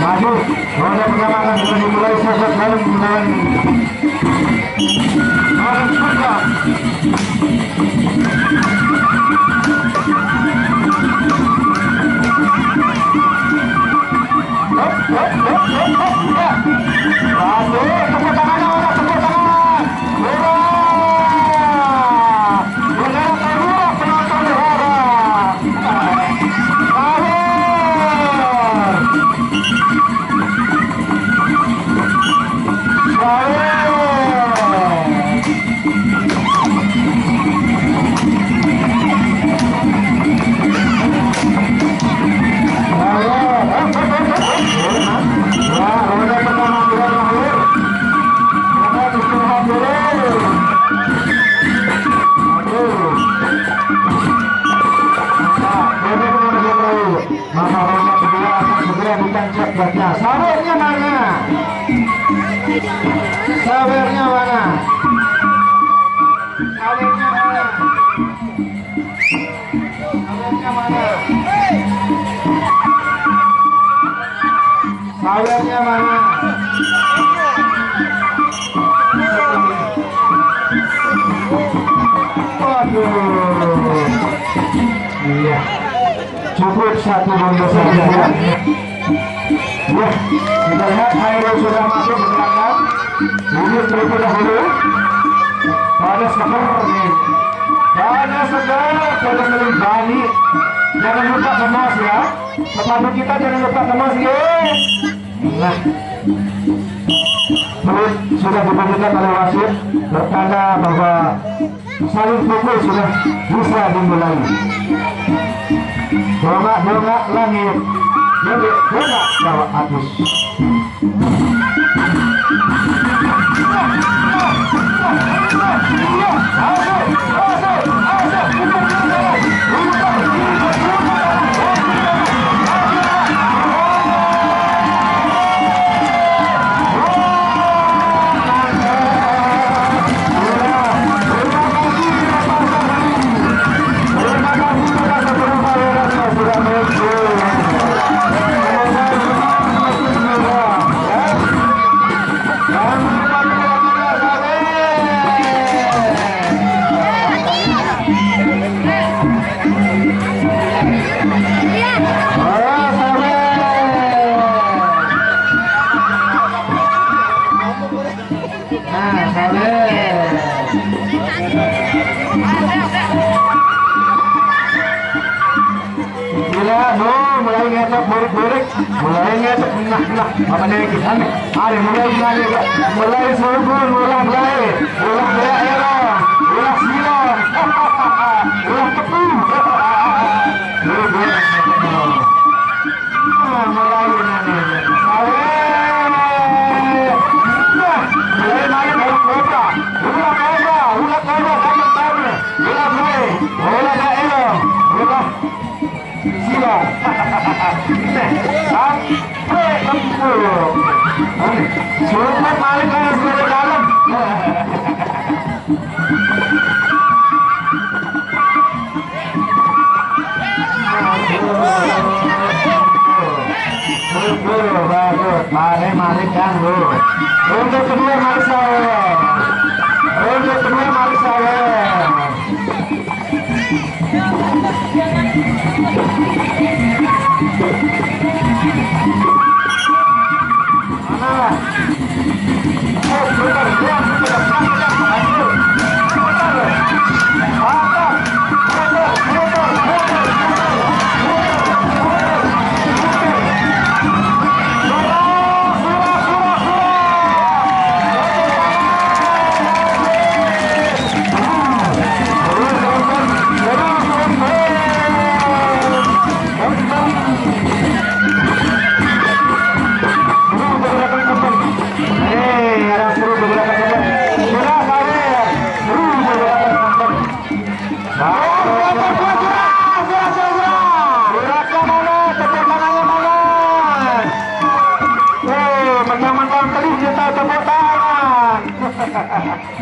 Maju, roda pertama akan sudah dimulai sosok dalam menggunakan orang surga. Maju, tepuk tangan orang, tepuk tangan. Negara Timur, penonton negara. Sawernya mana? Sawernya mana? Sawernya mana? Sawernya mana? Sawernya mana? Waduh. Iya. Cukup satu bondo saja. Ya, kita lihat Khairul sudah masuk ke belakang. Ini terlebih dahulu. Pada seger nih. Pada seger, pada bani. Jangan lupa kemas ya. Sepatu kita jangan lupa kemas ya. Nah, perut sudah diberikan oleh wasit bertanda bahwa saling pukul sudah bisa dimulai. Dongak langit. Jadi, dongak Jawa Agus. Mulai ngetek nah apa nih kita ada mulai surgun mulai era mulai silon mulai tepung mulai Sultan Malik yang sudah dalam. Bagus, Malik yang untuk kedua Malik saya. Untuk kedua Malik saya.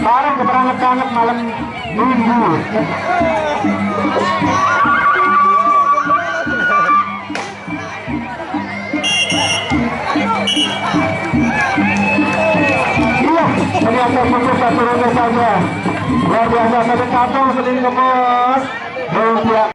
Parang keberangat-angat malam minggu. Iya, ternyata putus satu ronde saja. Luar biasa, satu kantong seling ke bos.